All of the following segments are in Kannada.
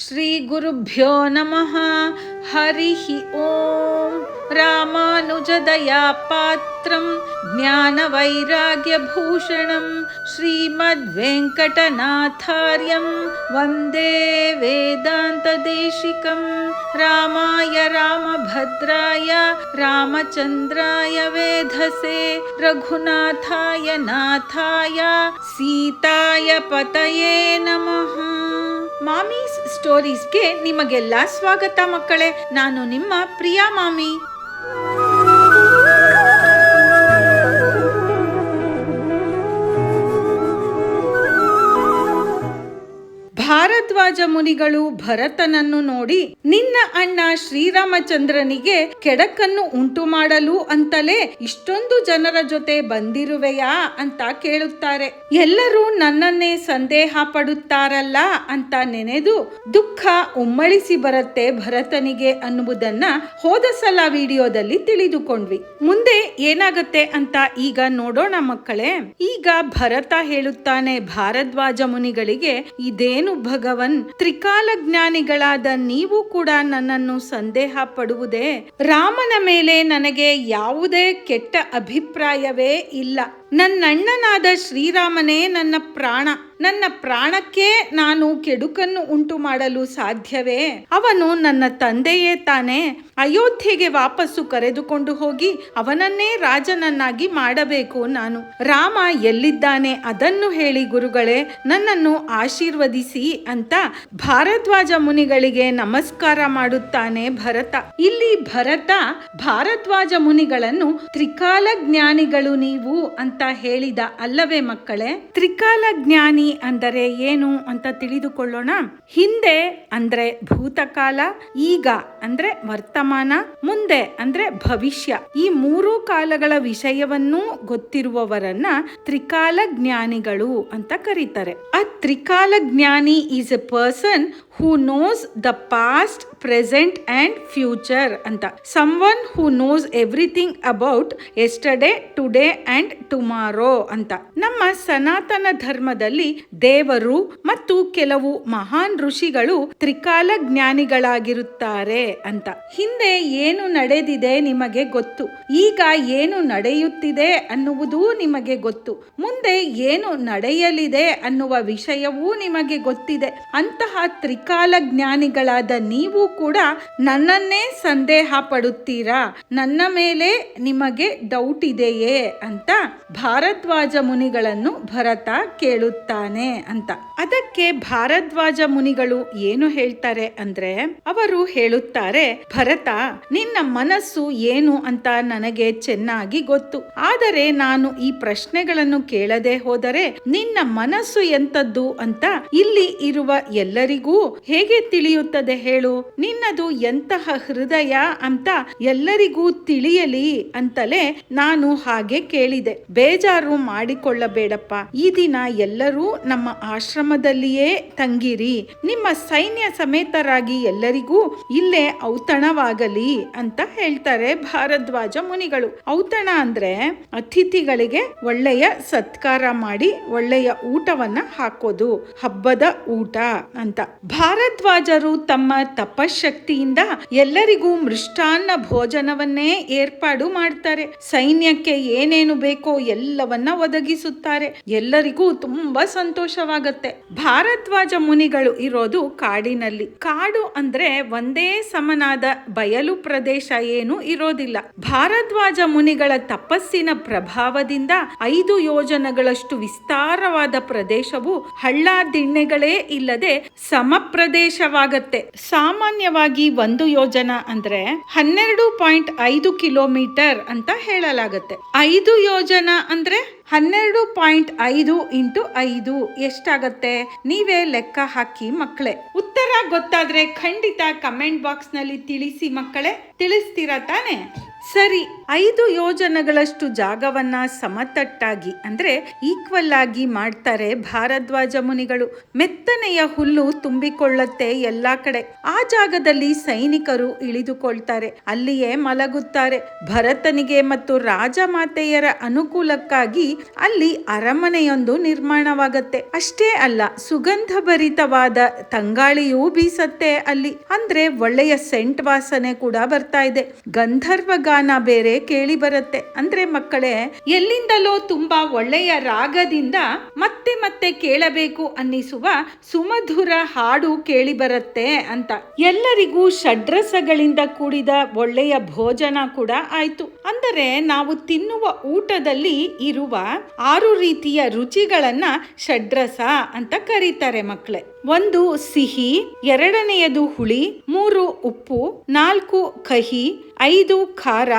ಶ್ರೀ ಗುರುಭ್ಯೋ ನಮಃ. ಹರಿ ಓಂ. ರಾಮಾನುಜದಯಾ ಪಾತ್ರಂ ಜ್ಞಾನ ವೈರಾಗ್ಯ ಭೂಷಣಂ ಶ್ರೀಮದ್ ವೆಂಕಟನಾಥಾರ್ಯಂ ವಂದೇ ವೇದಾಂತ ದೇಶಿಕಂ. ರಾಮಾಯ ರಾಮಭದ್ರಾಯ ರಾಮಚಂದ್ರಾಯ ವೇಧಸೆ ರಘುನಾಥಾಯ ನಾಥಾಯ ಸೀತಾಯ ಪತಯೇ ನಮಃ. ಮಾಮೀಸ್ ಸ್ಟೋರೀಸ್ಗೆ ನಿಮಗೆಲ್ಲ ಸ್ವಾಗತ ಮಕ್ಕಳೇ. ನಾನು ನಿಮ್ಮ ಪ್ರಿಯಾ ಮಾಮಿ. ಭಾರದ್ವಾಜ ಮುನಿಗಳು ಭರತನನ್ನು ನೋಡಿ, ನಿನ್ನ ಅಣ್ಣ ಶ್ರೀರಾಮಚಂದ್ರನಿಗೆ ಕೆಡಕನ್ನು ಉಂಟು ಮಾಡಲು ಅಂತಲೇ ಇಷ್ಟೊಂದು ಜನರ ಜೊತೆ ಬಂದಿರುವೆಯಾ ಅಂತ ಕೇಳುತ್ತಾರೆ. ಎಲ್ಲರೂ ನನ್ನನ್ನೇ ಸಂದೇಹ ಪಡುತ್ತಾರಲ್ಲ ಅಂತ ನೆನೆದು ದುಃಖ ಉಮ್ಮಳಿಸಿ ಬರುತ್ತೆ ಭರತನಿಗೆ ಅನ್ನುವುದನ್ನ ಹೋದ ಸಲ ವಿಡಿಯೋದಲ್ಲಿ ತಿಳಿದುಕೊಂಡ್ವಿ. ಮುಂದೆ ಏನಾಗತ್ತೆ ಅಂತ ಈಗ ನೋಡೋಣ ಮಕ್ಕಳೇ. ಈಗ ಭರತ ಹೇಳುತ್ತಾನೆ ಭಾರದ್ವಾಜ ಮುನಿಗಳಿಗೆ, ಇದೇನು ಭಗವನ್, ತ್ರಿಕಾಲ ಜ್ಞಾನಿಗಳಾದ ನೀವು ಕೂಡ ನನ್ನನ್ನು ಸಂದೇಹ ಪಡುವುದೇ? ರಾಮನ ಮೇಲೆ ನನಗೆ ಯಾವುದೇ ಕೆಟ್ಟ ಅಭಿಪ್ರಾಯವೇ ಇಲ್ಲ. ನನ್ನಣ್ಣನಾದ ಶ್ರೀರಾಮನೇ ನನ್ನ ಪ್ರಾಣ. ನನ್ನ ಪ್ರಾಣಕ್ಕೆ ನಾನು ಕೆಡುಕನ್ನು ಉಂಟು ಮಾಡಲು ಸಾಧ್ಯವೇ? ಅವನು ನನ್ನ ತಂದೆಯೇ ತಾನೇ. ಅಯೋಧ್ಯೆಗೆ ವಾಪಸ್ಸು ಕರೆದುಕೊಂಡು ಹೋಗಿ ಅವನನ್ನೇ ರಾಜನನ್ನಾಗಿ ಮಾಡಬೇಕು ನಾನು. ರಾಮ ಎಲ್ಲಿದ್ದಾನೆ ಅದನ್ನು ಹೇಳಿ ಗುರುಗಳೇ, ನನ್ನನ್ನು ಆಶೀರ್ವದಿಸಿ ಅಂತ ಭಾರದ್ವಾಜ ಮುನಿಗಳಿಗೆ ನಮಸ್ಕಾರ ಮಾಡುತ್ತಾನೆ ಭರತ. ಇಲ್ಲಿ ಭರತ ಭಾರದ್ವಾಜ ಮುನಿಗಳನ್ನು ತ್ರಿಕಾಲ ಜ್ಞಾನಿಗಳು ನೀವು ಅಂತ ಹೇಳಿದ ಅಲ್ಲವೇ ಮಕ್ಕಳೇ? ತ್ರಿಕಾಲ ಜ್ಞಾನಿ ಅಂದರೆ ಏನು ಅಂತ ತಿಳಿದುಕೊಳ್ಳೋಣ. ಹಿಂದೆ ಅಂದ್ರೆ ಭೂತಕಾಲ, ಈಗ ಅಂದ್ರೆ ವರ್ತಮಾನ, ಮುಂದೆ ಅಂದ್ರೆ ಭವಿಷ್ಯ, ಈ ಮೂರು ಕಾಲಗಳ ವಿಷಯವನ್ನೂ ಗೊತ್ತಿರುವವರನ್ನ ತ್ರಿಕಾಲ ಜ್ಞಾನಿಗಳು ಅಂತ ಕರೀತಾರೆ. ಆ ತ್ರಿಕಾಲ ಜ್ಞಾನಿ is A person who knows the past, present and future ಅಂತ. someone who knows everything about yesterday, today and tomorrow ಅಂತ. ನಮ್ಮ ಸನಾತನ ಧರ್ಮದಲ್ಲಿ ದೇವರು ಮತ್ತು ಕೆಲವು ಮಹಾನ್ ಋಷಿಗಳು ತ್ರಿಕಾಲ ಜ್ಞಾನಿಗಳಾಗಿರುತ್ತಾರೆ ಅಂತ. ಹಿಂದೆ ಏನು ನಡೆದಿದೆ ನಿಮಗೆ ಗೊತ್ತು, ಈಗ ಏನು ನಡೆಯುತ್ತಿದೆ ಅನ್ನುವುದು ನಿಮಗೆ ಗೊತ್ತು, ಮುಂದೆ ಏನು ನಡೆಯಲಿದೆ ಅನ್ನುವ ವಿಷಯವೂ ನಿಮಗೆ ಗೊತ್ತಿದೆ. ಅಂತಹ ತ್ರಿಕಾಲ ಜ್ಞಾನಿಗಳಾದ ನೀವು ಕೂಡ ನನ್ನನ್ನೇ ಸಂದೇಹ ಪಡುತ್ತೀರಾ? ನನ್ನ ಮೇಲೆ ನಿಮಗೆ ಡೌಟ್ ಇದೆಯೇ ಅಂತ ಭಾರದ್ವಾಜ ಮುನಿಗಳನ್ನು ಭರತ ಕೇಳುತ್ತಾನೆ ಅಂತ. ಅದಕ್ಕೆ ಭಾರದ್ವಾಜ ಮುನಿಗಳು ಏನು ಹೇಳ್ತಾರೆ ಅಂದ್ರೆ, ಅವರು ಹೇಳುತ್ತಾರೆ, ಭರತ, ನಿನ್ನ ಮನಸ್ಸು ಏನು ಅಂತ ನನಗೆ ಚೆನ್ನಾಗಿ ಗೊತ್ತು. ಆದರೆ ನಾನು ಈ ಪ್ರಶ್ನೆಗಳನ್ನು ಕೇಳದೆ ಹೋದರೆ ನಿನ್ನ ಮನಸ್ಸು ಎಂತದ್ದು ಅಂತ ಇಲ್ಲಿ ಇರುವ ಎಲ್ಲರಿಗೂ ಹೇಗೆ ತಿಳಿಯುತ್ತದೆ ಹೇಳು? ನಿನ್ನದು ಎಂತಹ ಹೃದಯ ಅಂತ ಎಲ್ಲರಿಗೂ ತಿಳಿಯಲಿ ಅಂತಲೇ ನಾನು ಹಾಗೆ ಕೇಳಿದೆ. ಬೇಜಾರು ಮಾಡಿಕೊಳ್ಳಬೇಡಪ್ಪ. ಈ ದಿನ ಎಲ್ಲರೂ ನಮ್ಮ ಆಶ್ರಮದಲ್ಲಿಯೇ ತಂಗಿರಿ. ನಿಮ್ಮ ಸೈನ್ಯ ಸಮೇತರಾಗಿ ಎಲ್ಲರಿಗೂ ಇಲ್ಲೇ ಔತಣವಾಗಲಿ ಅಂತ ಹೇಳ್ತಾರೆ ಭಾರದ್ವಾಜ ಮುನಿಗಳು. ಔತಣ ಅಂದ್ರೆ ಅತಿಥಿಗಳಿಗೆ ಒಳ್ಳೆಯ ಸತ್ಕಾರ ಮಾಡಿ ಒಳ್ಳೆಯ ಊಟವನ್ನ ಹಾಕೋದು, ಹಬ್ಬದ ಊಟ ಅಂತ. ಭಾರದ್ವಾಜರು ತಮ್ಮ ತಪಶಕ್ತಿಯಿಂದ ಎಲ್ಲರಿಗೂ ಮೃಷ್ಟಾನ್ನ ಭೋಜನವನ್ನೇ ಏರ್ಪಾಡು ಮಾಡ್ತಾರೆ. ಸೈನ್ಯಕ್ಕೆ ಏನೇನು ಬೇಕೋ ಎಲ್ಲವನ್ನ ಒದಗಿಸುತ್ತಾರೆ. ಎಲ್ಲರಿಗೂ ತುಂಬಾ ಸಂತೋಷವಾಗತ್ತೆ. ಭಾರದ್ವಾಜ ಮುನಿಗಳು ಇರೋದು ಕಾಡಿನಲ್ಲಿ. ಕಾಡು ಅಂದ್ರೆ ಒಂದೇ ಸಮನಾದ ಬಯಲು ಪ್ರದೇಶ ಏನು ಇರೋದಿಲ್ಲ. ಭಾರದ್ವಾಜ ಮುನಿಗಳ ತಪಸ್ಸಿನ ಪ್ರಭಾವದಿಂದ 5 ಯೋಜನಗಳಷ್ಟು ವಿಸ್ತಾರವಾದ ಪ್ರದೇಶವು ಹಳ್ಳ ದಿಣ್ಣೆಗಳೇ ಇಲ್ಲದೆ ಸಮ ಪ್ರದೇಶವಾಗತ್ತೆ. ಸಾಮಾನ್ಯವಾಗಿ 1 ಯೋಜನ ಅಂದ್ರೆ 12.5 ಕಿಲೋಮೀಟರ್ ಅಂತ ಹೇಳಲಾಗತ್ತೆ. 5 ಯೋಜನ ಅಂದ್ರೆ 12.5 ಇಂಟು 5 ಎಷ್ಟಾಗತ್ತೆ? ನೀವೇ ಲೆಕ್ಕ ಹಾಕಿ ಮಕ್ಕಳೇ. ಉತ್ತರ ಗೊತ್ತಾದ್ರೆ ಖಂಡಿತ ಕಮೆಂಟ್ ಬಾಕ್ಸ್ ನಲ್ಲಿ ತಿಳಿಸಿ ಮಕ್ಕಳೇ. ತಿಳಿಸ್ತೀರಾ ತಾನೆ? ಸರಿ, 5 ಯೋಜನಗಳಷ್ಟು ಜಾಗವನ್ನ ಸಮತಟ್ಟಾಗಿ ಅಂದ್ರೆ ಈಕ್ವಲ್ ಆಗಿ ಮಾಡ್ತಾರೆ ಭಾರದ್ವಾಜ ಮುನಿಗಳು. ಮೆತ್ತನೆಯ ಹುಲ್ಲು ತುಂಬಿಕೊಳ್ಳುತ್ತೆ ಎಲ್ಲಾ ಕಡೆ. ಆ ಜಾಗದಲ್ಲಿ ಸೈನಿಕರು ಇಳಿದುಕೊಳ್ತಾರೆ, ಅಲ್ಲಿಯೇ ಮಲಗುತ್ತಾರೆ. ಭರತನಿಗೆ ಮತ್ತು ರಾಜಮಾತೆಯರ ಅನುಕೂಲಕ್ಕಾಗಿ ಅಲ್ಲಿ ಅರಮನೆಯೊಂದು ನಿರ್ಮಾಣವಾಗತ್ತೆ. ಅಷ್ಟೇ ಅಲ್ಲ, ಸುಗಂಧಭರಿತವಾದ ತಂಗಾಳಿಯೂ ಬೀಸತ್ತೆ ಅಲ್ಲಿ. ಅಂದ್ರೆ ಒಳ್ಳೆಯ ಸೆಂಟ್ ವಾಸನೆ ಕೂಡ ಬರ್ತಾ ಇದೆ. ಗಂಧರ್ವ ಗಾನ ಬೇರೆ ಕೇಳಿ ಬರುತ್ತೆ. ಅಂದ್ರೆ ಮಕ್ಕಳೇ, ಎಲ್ಲಿಂದಲೋ ತುಂಬಾ ಒಳ್ಳೆಯ ರಾಗದಿಂದ ಮತ್ತೆ ಮತ್ತೆ ಕೇಳಬೇಕು ಅನ್ನಿಸುವ ಸುಮಧುರ ಹಾಡು ಕೇಳಿ ಬರುತ್ತೆ ಅಂತ. ಎಲ್ಲರಿಗೂ ಷಡ್ರಸಗಳಿಂದ ಕೂಡಿದ ಒಳ್ಳೆಯ ಭೋಜನ ಕೂಡ ಆಯ್ತು. ಅಂದರೆ ನಾವು ತಿನ್ನುವ ಊಟದಲ್ಲಿ ಇರುವ 6 ರೀತಿಯ ರುಚಿಗಳನ್ನ ಷಡ್ರಸ ಅಂತ ಕರೀತಾರೆ ಮಕ್ಕಳೇ. 1 ಸಿಹಿ, 2ನೇಯದು ಹುಳಿ, 3 ಉಪ್ಪು, 4 ಕಹಿ, 5 ಖಾರ,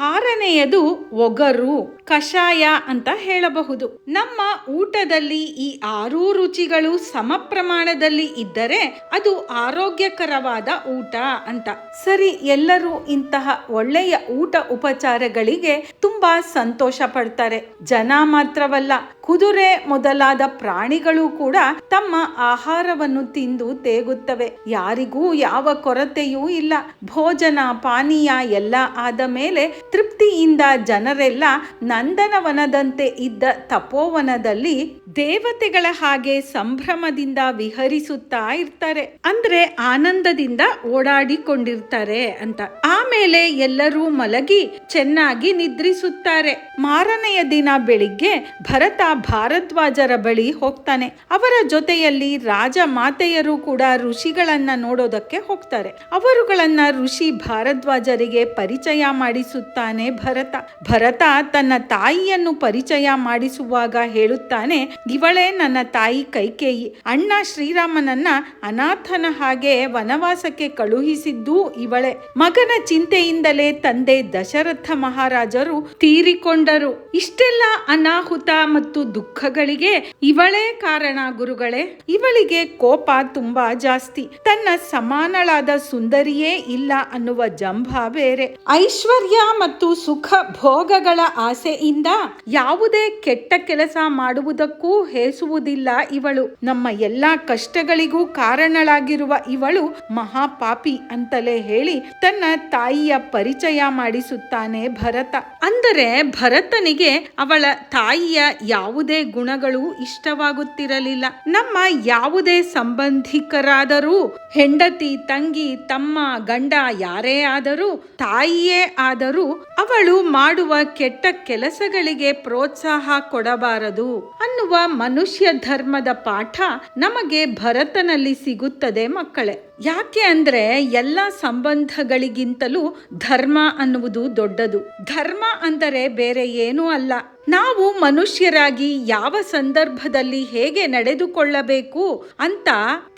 6ನೇಯದು ಒಗರು, ಕಷಾಯ ಅಂತ ಹೇಳಬಹುದು. ನಮ್ಮ ಊಟದಲ್ಲಿ ಈ 6 ರುಚಿಗಳು ಸಮ ಪ್ರಮಾಣದಲ್ಲಿ ಇದ್ದರೆ ಅದು ಆರೋಗ್ಯಕರವಾದ ಊಟ ಅಂತ. ಸರಿ, ಎಲ್ಲರೂ ಇಂತಹ ಒಳ್ಳೆಯ ಊಟ ಉಪಚಾರಗಳಿಗೆ ತುಂಬಾ ಸಂತೋಷ ಪಡ್ತಾರೆ. ಜನ ಮಾತ್ರವಲ್ಲ, ಕುದುರೆ ಮೊದಲಾದ ಪ್ರಾಣಿಗಳು ಕೂಡ ತಮ್ಮ ಆಹಾರವನ್ನು ತಿಂದು ತೇಗುತ್ತವೆ. ಯಾರಿಗೂ ಯಾವ ಕೊರತೆಯೂ ಇಲ್ಲ. ಭೋಜನ ಪಾನೀಯ ಎಲ್ಲ ಆದ ಮೇಲೆ ತೃಪ್ತಿಯಿಂದ ಜನರೆಲ್ಲ ನಂದನವನದಂತೆ ಇದ್ದ ತಪೋವನದಲ್ಲಿ ದೇವತೆಗಳ ಹಾಗೆ ಸಂಭ್ರಮದಿಂದ ವಿಹರಿಸುತ್ತಾ ಇರ್ತಾರೆ. ಅಂದ್ರೆ ಆನಂದದಿಂದ ಓಡಾಡಿಕೊಂಡಿರ್ತಾರೆ ಅಂತ. ಆಮೇಲೆ ಎಲ್ಲರೂ ಮಲಗಿ ಚೆನ್ನಾಗಿ ನಿದ್ರಿಸುತ್ತಾರೆ. ಮಾರನೆಯ ದಿನ ಬೆಳಿಗ್ಗೆ ಭರತ ಭಾರದ್ವಾಜರ ಬಳಿ ಹೋಗ್ತಾನೆ. ಅವರ ಜೊತೆಯಲ್ಲಿ ರಾಜ ಮಾತೆಯರು ಕೂಡ ಋಷಿಗಳನ್ನ ನೋಡೋದಕ್ಕೆ ಹೋಗ್ತಾರೆ. ಅವರುಗಳನ್ನ ಋಷಿ ಭಾರದ್ವಾಜರಿಗೆ ಪರಿಚಯ ಮಾಡಿಸುತ್ತಾನೆ ಭರತ. ಭರತ ತನ್ನ ತಾಯಿಯನ್ನು ಪರಿಚಯ ಮಾಡಿಸುವಾಗ ಹೇಳುತ್ತಾನೆ, ಇವಳೇ ನನ್ನ ತಾಯಿ ಕೈಕೇಯಿ. ಅಣ್ಣ ಶ್ರೀರಾಮನನ್ನ ಅನಾಥನ ಹಾಗೆ ವನವಾಸಕ್ಕೆ ಕಳುಹಿಸಿದ್ದು ಇವಳೇ. ಮಗನ ಚಿಂತೆಯಿಂದಲೇ ತಂದೆ ದಶರಥ ಮಹಾರಾಜರು ತೀರಿಕೊಂಡರು. ಇಷ್ಟೆಲ್ಲ ಅನಾಹುತ ಮತ್ತು ದುಃಖಗಳಿಗೆ ಇವಳೇ ಕಾರಣ ಗುರುಗಳೇ. ಇವಳಿಗೆ ಕೋಪ ತುಂಬಾ ಜಾಸ್ತಿ. ತನ್ನ ಸಮಾನಳಾದ ಸುಂದರಿಯೇ ಇಲ್ಲ ಅನ್ನುವ ಜಂಭ ಬೇರೆ. ಐಶ್ವರ್ಯ ಮತ್ತು ಸುಖ ಭೋಗಗಳ ಆಸೆಯಿಂದ ಯಾವುದೇ ಕೆಟ್ಟ ಕೆಲಸ ಮಾಡುವುದಕ್ಕೂ ಹೇಸುವುದಿಲ್ಲ ಇವಳು. ನಮ್ಮ ಎಲ್ಲಾ ಕಷ್ಟಗಳಿಗೂ ಕಾರಣಳಾಗಿರುವ ಇವಳು ಮಹಾಪಾಪಿ ಅಂತಲೇ ಹೇಳಿ ತನ್ನ ತಾಯಿಯ ಪರಿಚಯ ಮಾಡಿಸುತ್ತಾನೆ ಭರತ. ಅಂದರೆ ಭರತನಿಗೆ ಅವಳ ತಾಯಿಯ ಯಾವುದೇ ಗುಣಗಳು ಇಷ್ಟವಾಗುತ್ತಿರಲಿಲ್ಲ. ನಮ್ಮ ಯಾವುದೇ ಸಂಬಂಧಿಕರಾದರೂ, ಹೆಂಡತಿ, ತಂಗಿ, ತಮ್ಮ, ಗಂಡ ಯಾರೇ ಆದರೂ, ತಾಯಿಯೇ ಆದರೂ ಅವಳು ಮಾಡುವ ಕೆಟ್ಟ ಕೆಲಸಗಳಿಗೆ ಪ್ರೋತ್ಸಾಹ ಕೊಡಬಾರದು ಅನ್ನುವ ಮನುಷ್ಯ ಧರ್ಮದ ಪಾಠ ನಮಗೆ ಭರತನಲ್ಲಿ ಸಿಗುತ್ತದೆ ಮಕ್ಕಳೇ. ಯಾಕೆ ಅಂದ್ರೆ ಎಲ್ಲ ಸಂಬಂಧಗಳಿಗಿಂತಲೂ ಧರ್ಮ ಅನ್ನುವುದು ದೊಡ್ಡದು. ಧರ್ಮ ಅಂದರೆ ಬೇರೆ ಏನೂ ಅಲ್ಲ. ನಾವು ಮನುಷ್ಯರಾಗಿ ಯಾವ ಸಂದರ್ಭದಲ್ಲಿ ಹೇಗೆ ನಡೆದುಕೊಳ್ಳಬೇಕು ಅಂತ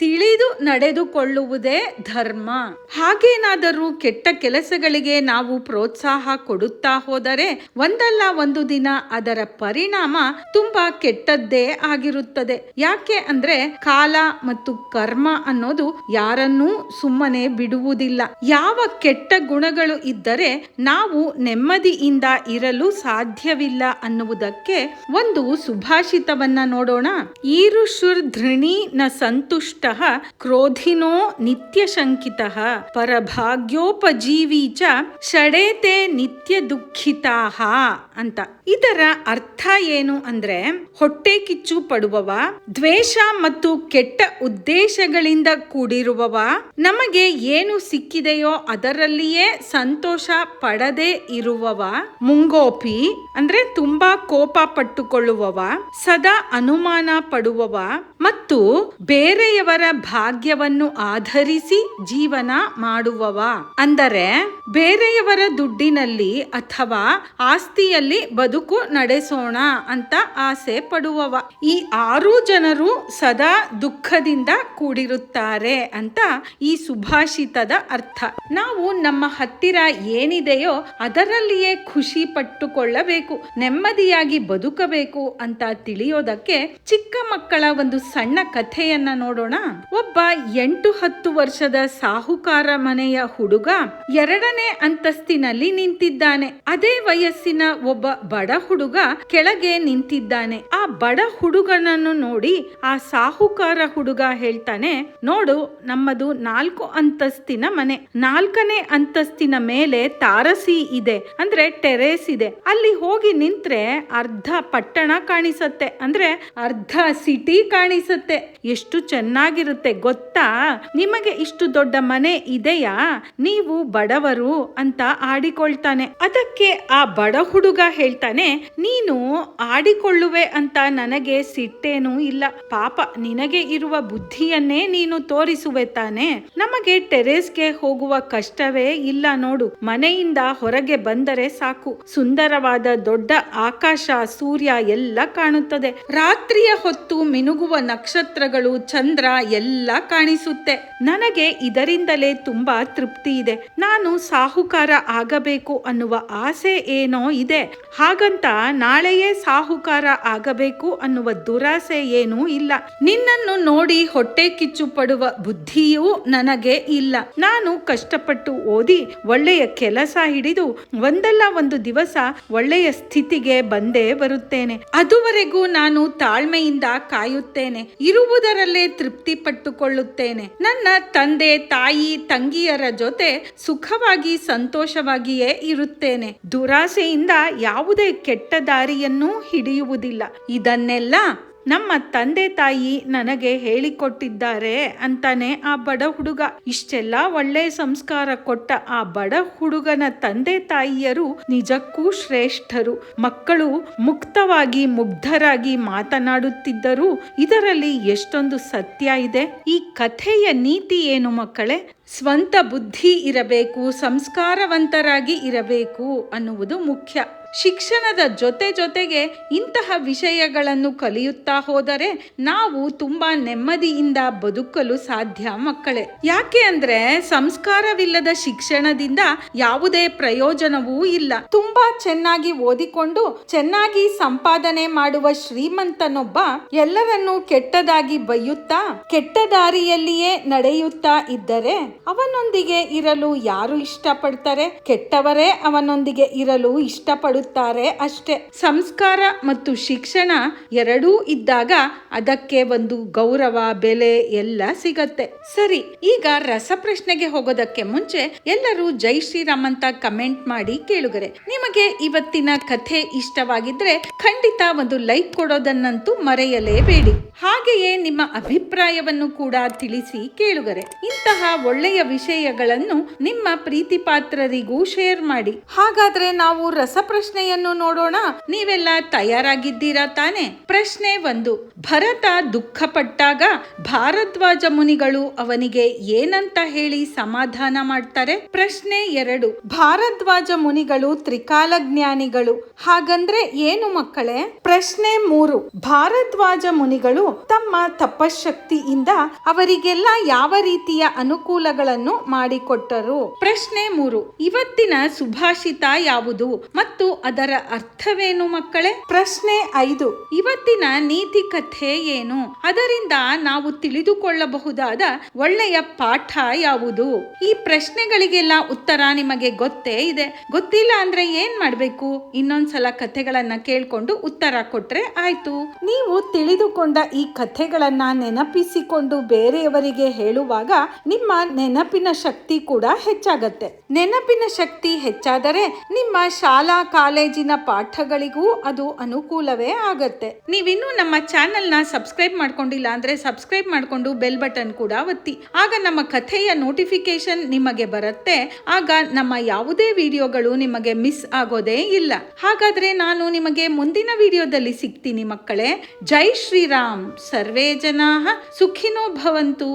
ತಿಳಿದು ನಡೆದುಕೊಳ್ಳುವುದೇ ಧರ್ಮ. ಹಾಗೇನಾದರೂ ಕೆಟ್ಟ ಕೆಲಸಗಳಿಗೆ ನಾವು ಪ್ರೋತ್ಸಾಹ ಕೊಡುತ್ತಾ ಹೋದರೆ ಒಂದಲ್ಲ ಒಂದು ದಿನ ಅದರ ಪರಿಣಾಮ ತುಂಬಾ ಕೆಟ್ಟದ್ದೇ ಆಗಿರುತ್ತದೆ. ಯಾಕೆ ಅಂದ್ರೆ ಕಾಲ ಮತ್ತು ಕರ್ಮ ಅನ್ನೋದು ಯಾರನ್ನೂ ಸುಮ್ಮನೆ ಬಿಡುವುದಿಲ್ಲ. ಯಾವ ಕೆಟ್ಟ ಗುಣಗಳು ಇದ್ದರೆ ನಾವು ನೆಮ್ಮದಿಯಿಂದ ಇರಲು ಸಾಧ್ಯವಿಲ್ಲ ಅನ್ನುವುದಕ್ಕೆ ಒಂದು ಸುಭಾಷಿತವನ್ನ ನೋಡೋಣ. ಈರುಷುರ್ ಧೃಣಿ ನ ಸಂತುಷ್ಟಃ ಕ್ರೋಧಿನೋ ನಿತ್ಯ ಶಂಕಿತಃ ಪರಭಾಗ್ಯೋಪಜೀವಿ ಚ ಷಡೇತೆ ನಿತ್ಯ ದುಃಖಿತಾಹ ಅಂತ. ಇದರ ಅರ್ಥ ಏನು ಅಂದ್ರೆ, ಹೊಟ್ಟೆ ಕಿಚ್ಚು ಪಡುವವ, ದ್ವೇಷ ಮತ್ತು ಕೆಟ್ಟ ಉದ್ದೇಶಗಳಿಂದ ಕೂಡಿರುವವ, ನಮಗೆ ಏನು ಸಿಕ್ಕಿದೆಯೋ ಅದರಲ್ಲಿಯೇ ಸಂತೋಷ ಪಡದೆ ಇರುವವ, ಮುಂಗೋಪಿ ಅಂದ್ರೆ ತುಂಬಾ ಕೋಪ ಪಟ್ಟುಕೊಳ್ಳುವವ, ಸದಾ ಅನುಮಾನ ಪಡುವವ ಮತ್ತು ಬೇರೆಯವರ ಭಾಗ್ಯವನ್ನು ಆಧರಿಸಿ ಜೀವನ ಮಾಡುವವ. ಅಂದರೆ ಬೇರೆಯವರ ದುಡ್ಡಿನಲ್ಲಿ ಅಥವಾ ಆಸ್ತಿಯಲ್ಲಿ ಬದುಕು ನಡೆಸೋಣ ಅಂತ ಆಸೆ ಪಡುವವ. ಈ 6 ಜನರು ಸದಾ ದುಃಖದಿಂದ ಕೂಡಿರುತ್ತಾರೆ ಅಂತ ಈ ಸುಭಾಷಿತದ ಅರ್ಥ. ನಾವು ನಮ್ಮ ಹತ್ತಿರ ಏನಿದೆಯೋ ಅದರಲ್ಲಿಯೇ ಖುಷಿ ಪಟ್ಟುಕೊಳ್ಳಬೇಕು, ನೆಮ್ಮದಿಯಾಗಿ ಬದುಕಬೇಕು ಅಂತ ತಿಳಿಯೋದಕ್ಕೆ ಚಿಕ್ಕ ಮಕ್ಕಳ ಒಂದು ಸಣ್ಣ ಕಥೆಯನ್ನ ನೋಡೋಣ. ಒಬ್ಬ 8-10 ವರ್ಷದ ಸಾಹುಕಾರ ಮನೆಯ ಹುಡುಗ 2ನೇ 4ನೇ ಅಂತಸ್ತಿನಲ್ಲಿ ನಿಂತಿದ್ದಾನೆ. ಅದೇ ವಯಸ್ಸಿನ ಒಬ್ಬ ಬಡ ಹುಡುಗ ಕೆಳಗೆ ನಿಂತಿದ್ದಾನೆ. ಆ ಬಡ ಹುಡುಗನನ್ನು ನೋಡಿ ಆ ಸಾಹುಕಾರ ಹುಡುಗ ಹೇಳ್ತಾನೆ, ನೋಡು, ನಮ್ಮದು 4 ಅಂತಸ್ತಿನ ಮನೆ. 4ನೇ ಅಂತಸ್ತಿನ ಮೇಲೆ ತಾರಸಿ ಇದೆ, ಅಂದ್ರೆ ಟೆರೇಸ್ ಇದೆ. ಅಲ್ಲಿ ಹೋಗಿ ನಿಂತ್ರೆ ಅರ್ಧ ಪಟ್ಟಣ ಕಾಣಿಸತ್ತೆ, ಅಂದ್ರೆ ಅರ್ಧ ಸಿಟಿ ಕಾಣಿಸತ್ತೆ. ಎಷ್ಟು ಚೆನ್ನಾಗಿರುತ್ತೆ ಗೊತ್ತಾ? ನಿಮಗೆ ಇಷ್ಟು ದೊಡ್ಡ ಮನೆ ಇದೆಯಾ? ನೀವು ಬಡವರು ಅಂತ ಆಡಿಕೊಳ್ತಾನೆ. ಅದಕ್ಕೆ ಆ ಬಡ ಹುಡುಗ ಹೇಳ್ತಾನೆ, ನೀನು ಆಡಿಕೊಳ್ಳುವೆ ಅಂತ ನನಗೆ ಸಿಟ್ಟೇನೂ ಇಲ್ಲ. ಪಾಪ, ನಿನಗೆ ಇರುವ ಬುದ್ಧಿಯನ್ನೇ ನೀನು ತೋರಿಸುವೆ ತಾನೆ. ನಮಗೆ ಟೆರೇಸ್ಗೆ ಹೋಗುವ ಕಷ್ಟವೇ ಇಲ್ಲ ನೋಡು. ಮನೆಯಿಂದ ಹೊರಗೆ ಬಂದರೆ ಸಾಕು, ಸುಂದರವಾದ ದೊಡ್ಡ ಆಕಾಶ, ಸೂರ್ಯ ಎಲ್ಲ ಕಾಣುತ್ತದೆ. ರಾತ್ರಿಯ ಹೊತ್ತು ಮಿನುಗುವ ನಕ್ಷತ್ರಗಳು, ಚಂದ್ರ ಎಲ್ಲ ಕಾಣಿಸುತ್ತೆ. ನನಗೆ ಇದರಿಂದಲೇ ತುಂಬಾ ತೃಪ್ತಿ ಇದೆ. ನಾನು ಸಾಹುಕಾರ ಆಗಬೇಕು ಅನ್ನುವ ಆಸೆ ಏನೋ ಇದೆ. ಹಾಗಂತ ನಾಳೆಯೇ ಸಾಹುಕಾರ ಆಗಬೇಕು ಅನ್ನುವ ದುರಾಸೆ ಏನೂ ಇಲ್ಲ. ನಿನ್ನನ್ನು ನೋಡಿ ಹೊಟ್ಟೆ ಕಿಚ್ಚು ಪಡುವ ಬುದ್ಧಿಯೂ ನನಗೆ ಇಲ್ಲ. ನಾನು ಕಷ್ಟಪಟ್ಟು ಓದಿ ಒಳ್ಳೆಯ ಕೆಲಸ ಹಿಡಿದು ಒಂದಲ್ಲ ಒಂದು ದಿವಸ ಒಳ್ಳೆಯ ಸ್ಥಿತಿಗೆ ಬಂದೇ ಬರುತ್ತೇನೆ. ಅದುವರೆಗೂ ನಾನು ತಾಳ್ಮೆಯಿಂದ ಕಾಯುತ್ತೇನೆ, ಇರುವುದರಲ್ಲೇ ತೃಪ್ತಿ ಪಟ್ಟುಕೊಳ್ಳುತ್ತೇನೆ. ನನ್ನ ತಂದೆ, ತಾಯಿ, ತಂಗಿಯರ ಜೊತೆ ಸುಖವಾಗಿ ಸಂತೋಷವಾಗಿಯೇ ಇರುತ್ತೇನೆ. ದುರಾಸೆಯಿಂದ ಯಾವುದೇ ಕೆಟ್ಟ ದಾರಿಯನ್ನೂ ಹಿಡಿಯುವುದಿಲ್ಲ. ಇದನ್ನೆಲ್ಲ ನಮ್ಮ ತಂದೆ ತಾಯಿ ನನಗೆ ಹೇಳಿಕೊಟ್ಟಿದ್ದಾರೆ ಅಂತಾನೆ ಆ ಬಡ ಹುಡುಗ. ಇಷ್ಟೆಲ್ಲ ಒಳ್ಳೆ ಸಂಸ್ಕಾರ ಕೊಟ್ಟ ಆ ಬಡ ಹುಡುಗನ ತಂದೆ ತಾಯಿಯರು ನಿಜಕ್ಕೂ ಶ್ರೇಷ್ಠರು. ಮಕ್ಕಳು ಮುಕ್ತವಾಗಿ ಮುಗ್ಧರಾಗಿ ಮಾತನಾಡುತ್ತಿದ್ದರು. ಇದರಲ್ಲಿ ಎಷ್ಟೊಂದು ಸತ್ಯ ಇದೆ. ಈ ಕಥೆಯ ನೀತಿ ಏನು ಮಕ್ಕಳೇ? ಸ್ವಂತ ಬುದ್ಧಿ ಇರಬೇಕು, ಸಂಸ್ಕಾರವಂತರಾಗಿ ಇರಬೇಕು ಅನ್ನುವುದು ಮುಖ್ಯ. ಶಿಕ್ಷಣದ ಜೊತೆಗೆ ಇಂತಹ ವಿಷಯಗಳನ್ನು ಕಲಿಯುತ್ತಾ ಹೋದರೆ ನಾವು ತುಂಬಾ ನೆಮ್ಮದಿಯಿಂದ ಬದುಕಲು ಸಾಧ್ಯ ಮಕ್ಕಳೇ. ಯಾಕೆ ಅಂದ್ರೆ ಸಂಸ್ಕಾರವಿಲ್ಲದ ಶಿಕ್ಷಣದಿಂದ ಯಾವುದೇ ಪ್ರಯೋಜನವೂ ಇಲ್ಲ. ತುಂಬಾ ಚೆನ್ನಾಗಿ ಓದಿಕೊಂಡು ಚೆನ್ನಾಗಿ ಸಂಪಾದನೆ ಮಾಡುವ ಶ್ರೀಮಂತನೊಬ್ಬ ಎಲ್ಲರನ್ನೂ ಕೆಟ್ಟದಾಗಿ ಬೈಯುತ್ತಾ ಕೆಟ್ಟ ದಾರಿಯಲ್ಲಿಯೇ ನಡೆಯುತ್ತಾ ಇದ್ದರೆ ಅವನೊಂದಿಗೆ ಇರಲು ಯಾರು ಇಷ್ಟಪಡ್ತಾರೆ? ಕೆಟ್ಟವರೇ ಅವನೊಂದಿಗೆ ಇರಲು ಇಷ್ಟಪಡುತ್ತಾರೆ ಅಷ್ಟೇ. ಸಂಸ್ಕಾರ ಮತ್ತು ಶಿಕ್ಷಣ ಎರಡೂ ಇದ್ದಾಗ ಅದಕ್ಕೆ ಒಂದು ಗೌರವ, ಬೆಲೆ ಎಲ್ಲ ಸಿಗತ್ತೆ. ಸರಿ, ಈಗ ರಸಪ್ರಶ್ನೆಗೆ ಹೋಗೋದಕ್ಕೆ ಮುಂಚೆ ಎಲ್ಲರೂ ಜೈ ಶ್ರೀರಾಮ್ ಅಂತ ಕಮೆಂಟ್ ಮಾಡಿ ಕೇಳುಗರೆ. ನಿಮಗೆ ಇವತ್ತಿನ ಕಥೆ ಇಷ್ಟವಾಗಿದ್ರೆ ಖಂಡಿತ ಒಂದು ಲೈಕ್ ಕೊಡೋದನ್ನಂತೂ ಮರೆಯಲೇಬೇಡಿ. ಹಾಗೆಯೇ ನಿಮ್ಮ ಅಭಿಪ್ರಾಯವನ್ನು ಕೂಡ ತಿಳಿಸಿ ಕೇಳುಗರೆ. ಇಂತಹ ಒಳ್ಳೆಯ ವಿಷಯಗಳನ್ನು ನಿಮ್ಮ ಪ್ರೀತಿ ಪಾತ್ರರಿಗೂ ಶೇರ್ ಮಾಡಿ. ಹಾಗಾದ್ರೆ ನಾವು ರಸಪ್ರಶ್ನೆಯನ್ನು ನೋಡೋಣ. ನೀವೆಲ್ಲ ತಯಾರಾಗಿದ್ದೀರಾ ತಾನೆ? ಪ್ರಶ್ನೆ 1. ಭರತ ದುಃಖಪಟ್ಟಾಗ ಭಾರದ್ವಾಜ ಮುನಿಗಳು ಅವನಿಗೆ ಏನಂತ ಹೇಳಿ ಸಮಾಧಾನ ಮಾಡ್ತಾರೆ? ಪ್ರಶ್ನೆ 2. ಭಾರದ್ವಾಜ ಮುನಿಗಳು ತ್ರಿಕಾಲಜ್ಞಾನಿಗಳು, ಹಾಗಂದ್ರೆ ಏನು ಮಕ್ಕಳೇ? ಪ್ರಶ್ನೆ 3. ಭಾರದ್ವಾಜ ಮುನಿಗಳು ತಮ್ಮ ತಪಶಕ್ತಿಯಿಂದ ಅವರಿಗೆಲ್ಲ ಯಾವ ರೀತಿಯ ಅನುಕೂಲಗಳನ್ನು ಮಾಡಿಕೊಟ್ಟರು? ಪ್ರಶ್ನೆ 3. ಇವತ್ತಿನ ಸುಭಾಷಿತ ಯಾವುದು ಮತ್ತು ಅದರ ಅರ್ಥವೇನು ಮಕ್ಕಳೇ? ಪ್ರಶ್ನೆ 5. ಇವತ್ತಿನ ನೀತಿ ಕಥೆ ಏನು? ಅದರಿಂದ ನಾವು ತಿಳಿದುಕೊಳ್ಳಬಹುದಾದ ಒಳ್ಳೆಯ ಪಾಠ ಯಾವುದು? ಈ ಪ್ರಶ್ನೆಗಳಿಗೆಲ್ಲ ಉತ್ತರ ನಿಮಗೆ ಗೊತ್ತೇ ಇದೆ. ಗೊತ್ತಿಲ್ಲ ಅಂದ್ರೆ ಏನ್ ಮಾಡ್ಬೇಕು? ಇನ್ನೊಂದ್ಸಲ ಕಥೆಗಳನ್ನ ಕೇಳ್ಕೊಂಡು ಉತ್ತರ ಕೊಟ್ರೆ ಆಯ್ತು. ನೀವು ತಿಳಿದುಕೊಂಡ ಈ ಕಥೆಗಳನ್ನ ನೆನಪಿಸಿಕೊಂಡು ಬೇರೆಯವರಿಗೆ ಹೇಳುವಾಗ ನಿಮ್ಮ ನೆನಪಿನ ಶಕ್ತಿ ಕೂಡ ಹೆಚ್ಚಾಗತ್ತೆ. ನೆನಪಿನ ಶಕ್ತಿ ಹೆಚ್ಚಾದರೆ ನಿಮ್ಮ ಶಾಲಾ ಕಾಲೇಜಿನ ಪಾಠಗಳಿಗೂ ಅದು ಅನುಕೂಲವೇ ಆಗತ್ತೆ. ನೀವಿನ್ನೂ ನಮ್ಮ ಚಾನೆಲ್ ನ ಸಬ್ಸ್ಕ್ರೈಬ್ ಮಾಡ್ಕೊಂಡಿಲ್ಲ ಅಂದ್ರೆ ಸಬ್ಸ್ಕ್ರೈಬ್ ಮಾಡ್ಕೊಂಡು ಬೆಲ್ ಬಟನ್ ಕೂಡ ಒತ್ತಿ. ಆಗ ನಮ್ಮ ಕಥೆಯ ನೋಟಿಫಿಕೇಶನ್ ನಿಮಗೆ ಬರುತ್ತೆ. ಆಗ ನಮ್ಮ ಯಾವುದೇ ವಿಡಿಯೋಗಳು ನಿಮಗೆ ಮಿಸ್ ಆಗೋದೇ ಇಲ್ಲ. ಹಾಗಾದ್ರೆ ನಾನು ನಿಮಗೆ ಮುಂದಿನ ವಿಡಿಯೋದಲ್ಲಿ ಸಿಗ್ತೀನಿ ಮಕ್ಕಳೇ. ಜೈ ಶ್ರೀರಾಮ್. ಸರ್ವೇ ಜನಾಃ ಸುಖಿನೋ ಭವಂತು.